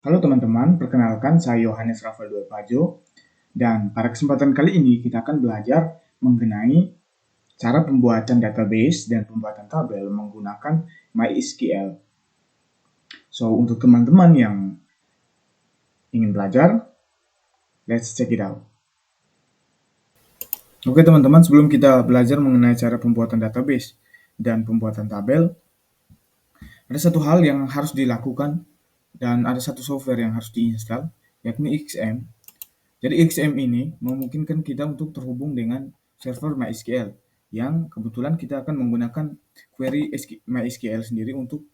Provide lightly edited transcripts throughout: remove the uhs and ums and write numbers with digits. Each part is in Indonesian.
Halo teman-teman, perkenalkan saya Yohanes Rafael Dwi Pajo, dan pada kesempatan kali ini kita akan belajar mengenai cara pembuatan database dan pembuatan tabel menggunakan MySQL. So, untuk teman-teman yang ingin belajar, let's check it out. Oke teman-teman, sebelum kita belajar mengenai cara pembuatan database dan pembuatan tabel, ada satu hal yang harus dilakukan dan ada satu software yang harus diinstal, yakni XM. Jadi XM ini memungkinkan kita untuk terhubung dengan server MySQL yang kebetulan kita akan menggunakan query MySQL sendiri untuk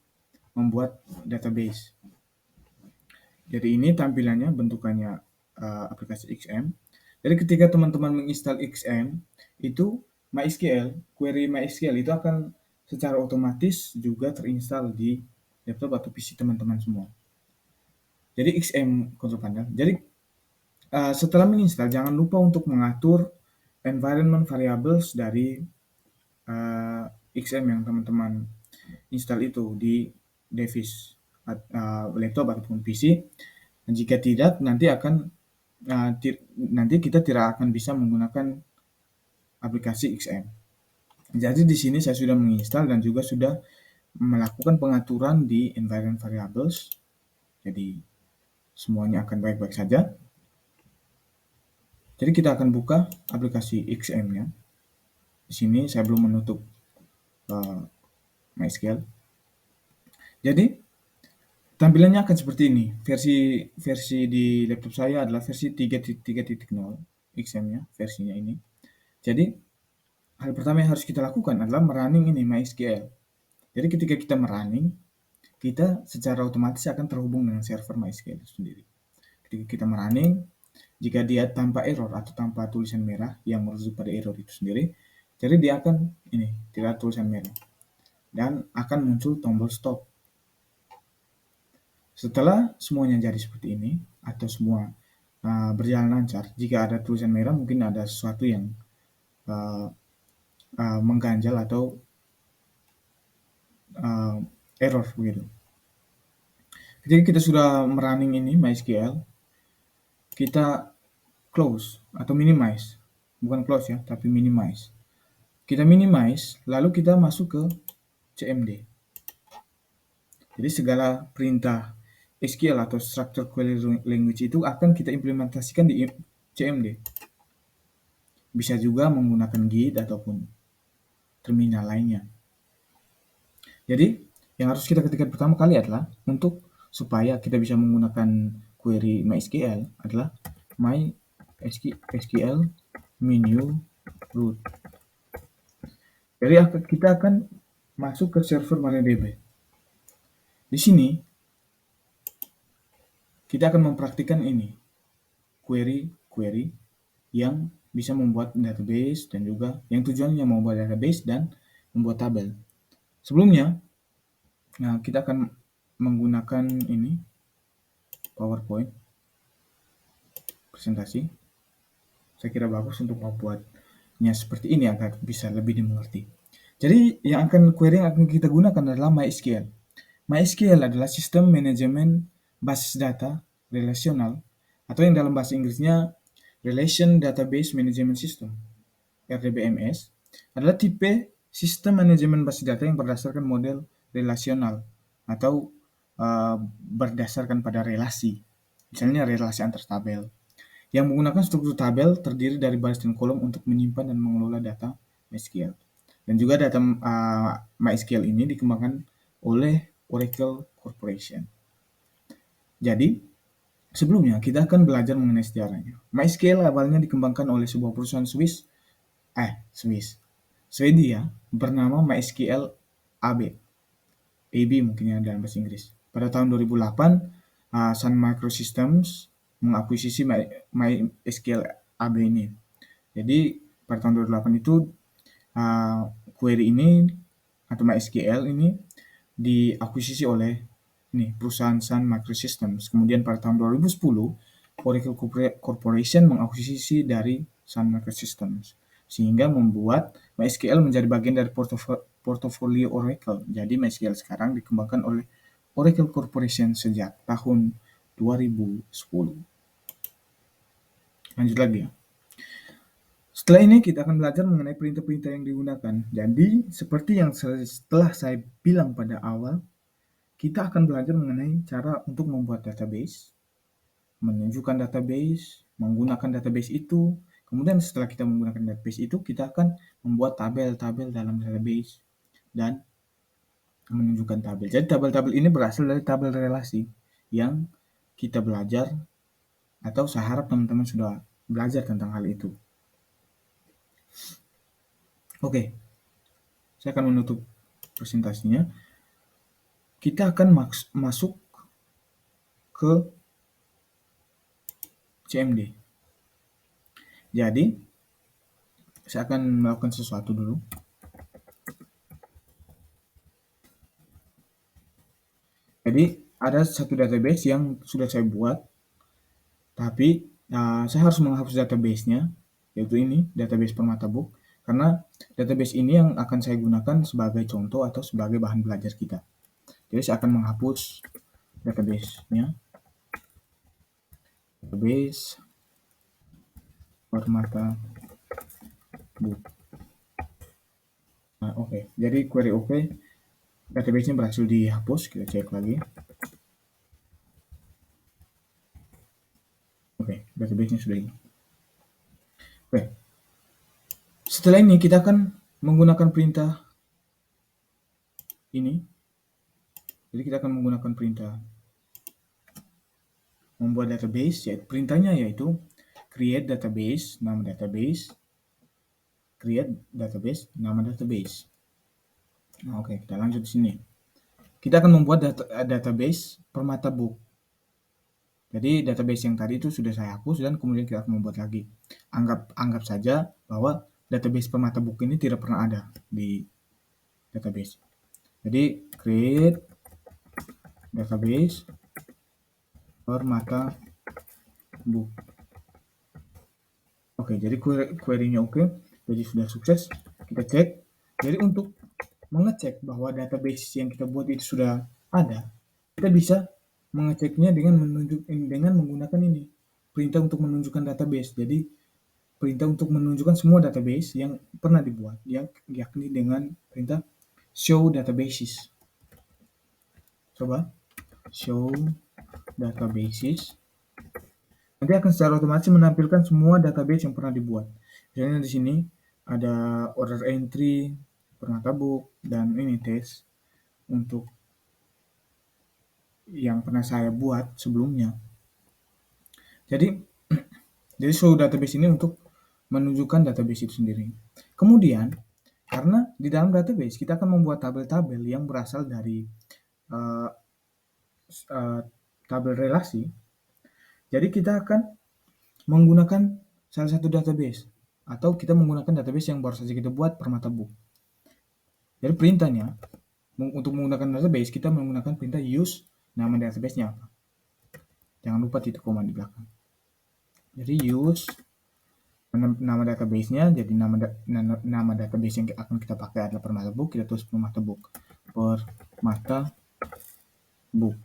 membuat database. Jadi ini tampilannya, bentukannya aplikasi XM. Jadi ketika teman-teman menginstal XM, itu query MySQL itu akan secara otomatis juga terinstal di laptop atau PC teman-teman semua. Jadi XM control panel. Jadi setelah menginstal, jangan lupa untuk mengatur environment variables dari XM yang teman-teman install itu di device laptop ataupun PC. Dan jika tidak, nanti kita tidak akan bisa menggunakan aplikasi XM. Jadi di sini saya sudah menginstal dan juga sudah melakukan pengaturan di environment variables. Jadi semuanya akan baik-baik saja. Jadi kita akan buka aplikasi XM-nya. Di sini saya belum menutup MySQL. Jadi tampilannya akan seperti ini. Versi di laptop saya adalah versi 3.3.0 XM-nya, versinya ini. Jadi hal pertama yang harus kita lakukan adalah merunning ini MySQL. Jadi ketika kita merunning, kita secara otomatis akan terhubung dengan server MySQL itu sendiri. Ketika kita merunning, jika dia tanpa error atau tanpa tulisan merah yang merujuk pada error itu sendiri, jadi dia akan tidak tulisan merah dan akan muncul tombol stop. Setelah semuanya jadi seperti ini atau semua berjalan lancar, jika ada tulisan merah mungkin ada sesuatu yang mengganjal atau error begitu. Ketika kita sudah merunning ini MySQL, kita close atau minimize, bukan close ya, tapi minimize. Kita minimize, lalu kita masuk ke CMD. Jadi segala perintah SQL atau Structured Query Language itu akan kita implementasikan di CMD. Bisa juga menggunakan Git ataupun terminal lainnya. Jadi yang harus kita ketikkan pertama kali adalah supaya kita bisa menggunakan query MySQL adalah MySQL menu root. Jadi kita akan masuk ke server MariaDB. Di sini kita akan mempraktikkan ini query yang bisa membuat database dan juga yang tujuannya membuat database dan membuat tabel. Sebelumnya, kita akan menggunakan ini PowerPoint presentasi. Saya kira bagus untuk membuatnya seperti ini agar bisa lebih dimengerti. Jadi query yang akan kita gunakan adalah MySQL. MySQL adalah sistem manajemen basis data relasional atau yang dalam bahasa Inggrisnya Relation Database Management System (RDBMS) adalah tipe sistem manajemen basis data yang berdasarkan model relasional atau berdasarkan pada relasi, misalnya relasi antar tabel, yang menggunakan struktur tabel terdiri dari baris dan kolom untuk menyimpan dan mengelola data MySQL. Dan juga data MySQL ini dikembangkan oleh Oracle Corporation. Jadi, sebelumnya kita akan belajar mengenai sejarahnya. MySQL awalnya dikembangkan oleh sebuah perusahaan Swedia bernama MySQL AB mungkin ya dalam bahasa Inggris. Pada tahun 2008, Sun Microsystems mengakuisisi MySQL AB ini. Jadi pada tahun 2008 itu query ini atau MySQL ini diakuisisi oleh perusahaan Sun Microsystems. Kemudian pada tahun 2010, Oracle Corporation mengakuisisi dari Sun Microsystems sehingga membuat MySQL menjadi bagian dari portofolio Oracle. Jadi MySQL sekarang dikembangkan oleh Oracle Corporation sejak tahun 2010. Lanjut lagi ya. Setelah ini kita akan belajar mengenai perintah-perintah yang digunakan. Jadi, seperti yang setelah saya bilang pada awal, kita akan belajar mengenai cara untuk membuat database, menunjukkan database, menggunakan database itu. Kemudian setelah kita menggunakan database itu, kita akan membuat tabel-tabel dalam database dan menunjukkan tabel. Jadi tabel-tabel ini berasal dari tabel relasi yang kita belajar, atau saya harap teman-teman sudah belajar tentang hal itu. Oke, saya akan menutup presentasinya. Kita akan masuk ke CMD. Jadi, saya akan melakukan sesuatu dulu. Jadi, ada satu database yang sudah saya buat, tapi saya harus menghapus database-nya, yaitu ini, database Permatabook, karena database ini yang akan saya gunakan sebagai contoh atau sebagai bahan belajar kita. Jadi, saya akan menghapus database-nya. Database Permatabook. Nah, oke. Jadi, query oke. Database-nya berhasil dihapus. Kita cek lagi. Oke, database-nya sudah hilang. Oke. Setelah ini kita akan menggunakan perintah ini. Jadi kita akan menggunakan perintah membuat database, yaitu perintahnya yaitu create database, nama database, create database, nama database. Nah, oke, kita lanjut di sini. Kita akan membuat database Permatabook. Jadi database yang tadi itu sudah saya hapus dan kemudian kita akan membuat lagi. Anggap saja bahwa database Permatabook ini tidak pernah ada di database. Jadi create database Permatabook. Oke, jadi query-nya oke. Jadi sudah sukses. Kita cek. Jadi untuk mengecek bahwa database yang kita buat itu sudah ada, kita bisa mengeceknya dengan menggunakan ini, perintah untuk menunjukkan database. Jadi perintah untuk menunjukkan semua database yang pernah dibuat, yakni dengan perintah show databases. Coba show databases. Nanti akan secara otomatis menampilkan semua database yang pernah dibuat. Misalnya di sini ada order entry, Permatabook, dan ini tes untuk yang pernah saya buat sebelumnya. Jadi show database ini untuk menunjukkan database itu sendiri. Kemudian, karena di dalam database kita akan membuat tabel-tabel yang berasal dari tabel relasi. Jadi kita akan menggunakan salah satu database, atau kita menggunakan database yang baru saja kita buat, Permatabook. Jadi perintahnya, untuk menggunakan database, kita menggunakan perintah use nama database-nya apa. Jangan lupa titik koma di belakang. Jadi use nama database-nya, jadi nama database yang akan kita pakai adalah Permatabook. Kita tulis Permatabook. Permatabook.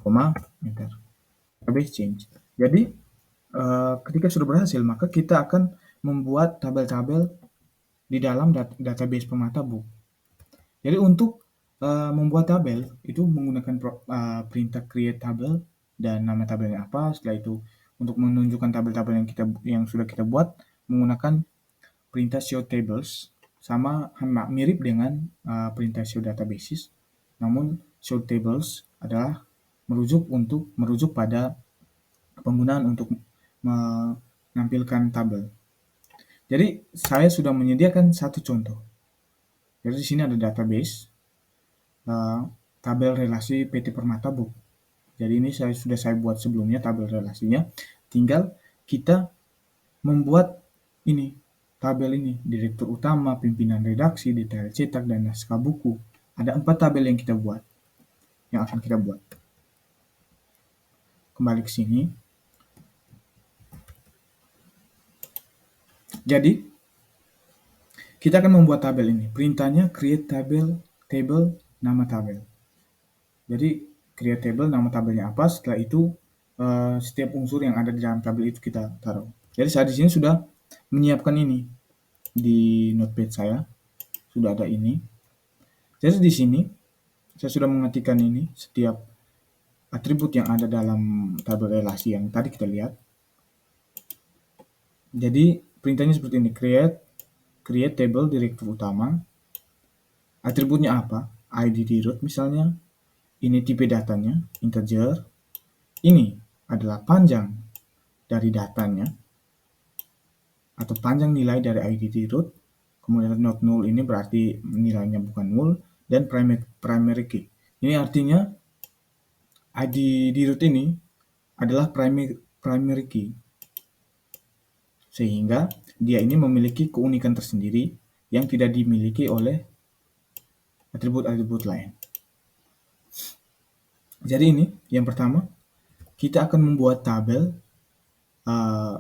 Koma, enter. Database change. Jadi ketika sudah berhasil, maka kita akan membuat tabel-tabel di dalam database Permatabook. Jadi untuk membuat tabel itu menggunakan perintah create tabel dan nama tabelnya apa. Setelah itu untuk menunjukkan tabel-tabel yang sudah kita buat menggunakan perintah show tables, sama mirip dengan perintah show databases. Namun show tables adalah merujuk pada penggunaan untuk menampilkan tabel. Jadi saya sudah menyediakan satu contoh. Jadi di sini ada database tabel relasi PT Permatabook. Jadi ini sudah saya buat sebelumnya tabel relasinya. Tinggal kita membuat ini tabel ini, direktur utama, pimpinan redaksi, detail cetak, dan naskah buku. Ada 4 tabel yang kita buat, yang akan kita buat. Kembali ke sini. Jadi kita akan membuat tabel ini. Perintahnya create table, nama tabel. Jadi create table, nama tabelnya apa, setelah itu setiap unsur yang ada di dalam tabel itu kita taruh. Jadi saya di sini sudah menyiapkan ini di notepad saya, sudah ada ini. Jadi di sini saya sudah mengetikkan ini setiap atribut yang ada dalam tabel relasi yang tadi kita lihat. Jadi perintahnya seperti ini, create table direktur utama. Atributnya apa? ID di root misalnya. Ini tipe datanya, integer. Ini adalah panjang dari datanya atau panjang nilai dari ID di root. Kemudian not null ini berarti nilainya bukan null, dan primary key. Ini artinya ID di root ini adalah primary key, sehingga dia ini memiliki keunikan tersendiri yang tidak dimiliki oleh atribut-atribut lain. Jadi ini yang pertama, kita akan membuat tabel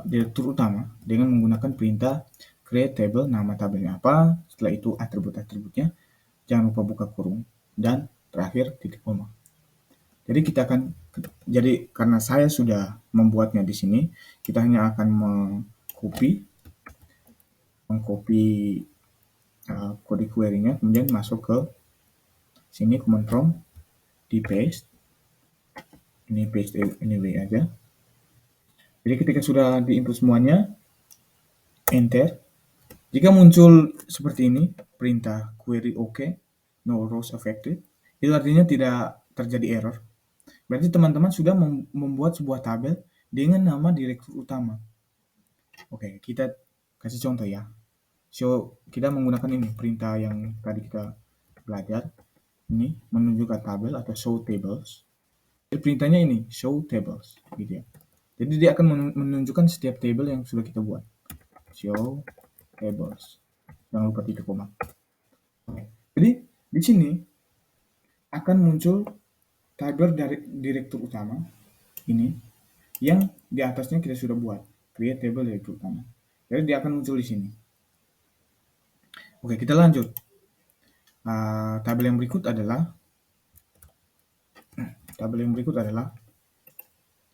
direktur utama dengan menggunakan perintah create table, nama tabelnya apa, setelah itu atribut-atributnya, jangan lupa buka kurung, dan terakhir titik koma. Jadi kita akan, jadi karena saya sudah membuatnya di sini, kita hanya akan mengcopy kode query-nya, kemudian masuk ke sini, command prompt, di paste, ini paste anyway aja. Jadi ketika sudah di-input semuanya, enter. Jika muncul seperti ini, perintah query OK, no rows affected, itu artinya tidak terjadi error. Berarti teman-teman sudah membuat sebuah tabel dengan nama direktur utama. Oke, kita kasih contoh ya. So, kita menggunakan ini, perintah yang tadi kita belajar. Ini menunjukkan tabel atau show tables. Jadi perintahnya ini, show tables, gitu ya. Jadi dia akan menunjukkan setiap table yang sudah kita buat. Show tables. Jangan lupa titik koma. Jadi di sini akan muncul tabel dari direktur utama ini yang di atasnya kita sudah buat create table direktur utama. Jadi dia akan muncul di sini. Oke, kita lanjut. Tabel yang berikut adalah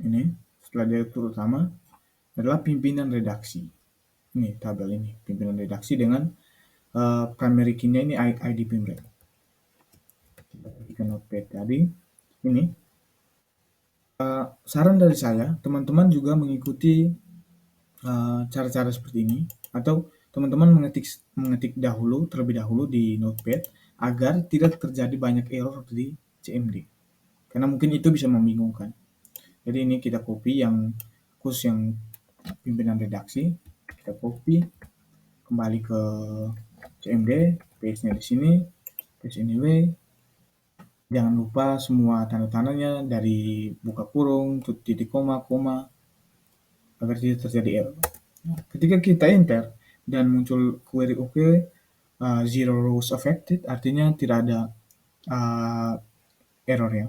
ini, setelah direktur utama adalah pimpinan redaksi. Ini tabel ini, pimpinan redaksi dengan primary key-nya ini ID pimret. Kita notepad tadi. Ini saran dari saya, teman-teman juga mengikuti cara-cara seperti ini, atau teman-teman mengetik terlebih dahulu di notepad agar tidak terjadi banyak error di CMD. Karena mungkin itu bisa membingungkan. Jadi ini kita copy yang khusus yang pimpinan redaksi, kita copy kembali ke CMD, paste-nya di sini, paste anyway. Jangan lupa semua tanda-tandanya dari buka kurung, titik koma, agar tidak terjadi error. Nah, ketika kita enter dan muncul query OK, zero rows affected, artinya tidak ada error ya.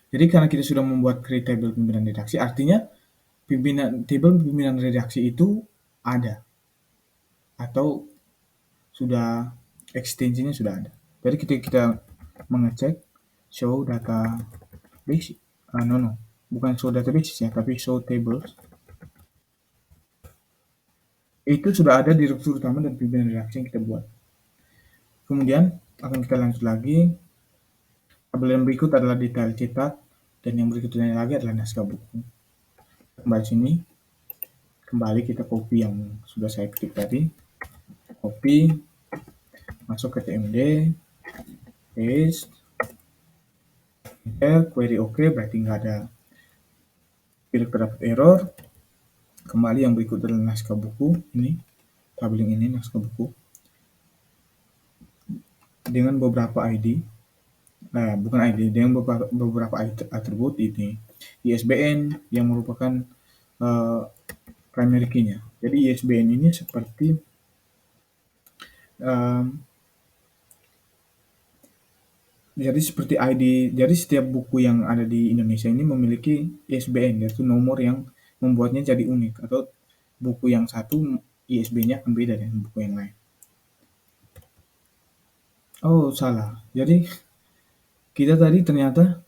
Jadi karena kita sudah membuat create table pimpinan redaksi, artinya table pimpinan redaksi itu ada atau sudah ekstensinya sudah ada. Jadi ketika kita mengecek show data base, bukan show database ya, tapi show tables, itu sudah ada direktur utama dan pimpinan redaksi yang kita buat. Kemudian akan kita lanjut lagi. Tabel yang berikut adalah detail cetak, dan yang berikutnya lagi adalah naskah buku. Kembali sini, kembali kita copy yang sudah saya ketik tadi, copy, masuk ke CMD, paste, enter, query OK, berarti nggak ada tidak terdapat error. Kembali yang berikut adalah naskah buku, ini tabel ini naskah buku dengan beberapa ID, bukan ID, dengan beberapa atribut ini, ISBN yang merupakan primary key-nya. Jadi ISBN ini seperti ID. Jadi setiap buku yang ada di Indonesia ini memiliki ISBN, yaitu nomor yang membuatnya jadi unik, atau buku yang satu ISBN-nya akan beda dengan buku yang lain. Oh, salah. Jadi kita tadi ternyata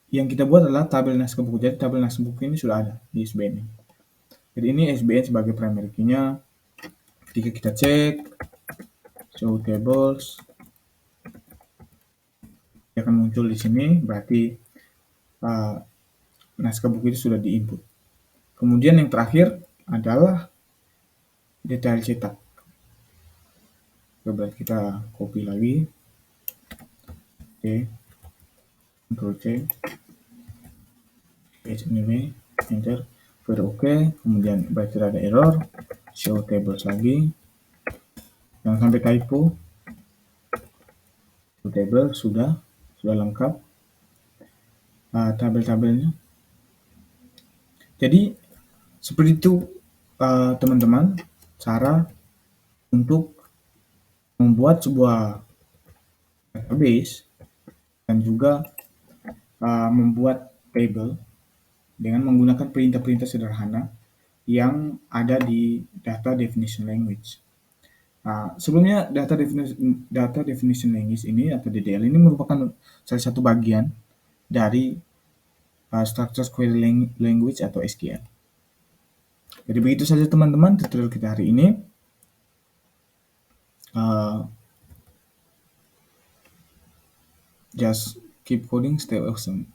yang kita buat adalah tabel naskah buku. Jadi tabel naskah buku ini sudah ada di SBN ini. Jadi ini SBN sebagai primary key-nya. Ketika kita cek show tables, dia akan muncul di sini, berarti naskah buku itu sudah di-input. Kemudian yang terakhir adalah detail cetak. Coba kita copy lagi. Oke. Ctrl C. Paste ini, enter. Oke. Kemudian berarti ada error. Show tables lagi. Jangan sampai typo. Show table sudah lengkap. Tabel-tabelnya. Jadi seperti itu teman-teman, cara untuk membuat sebuah database dan juga membuat table dengan menggunakan perintah-perintah sederhana yang ada di data definition language. Sebelumnya data definition language ini atau DDL ini merupakan salah satu bagian dari structured query language atau SQL. Jadi begitu saja teman-teman tutorial kita hari ini. Just keep coding, stay awesome.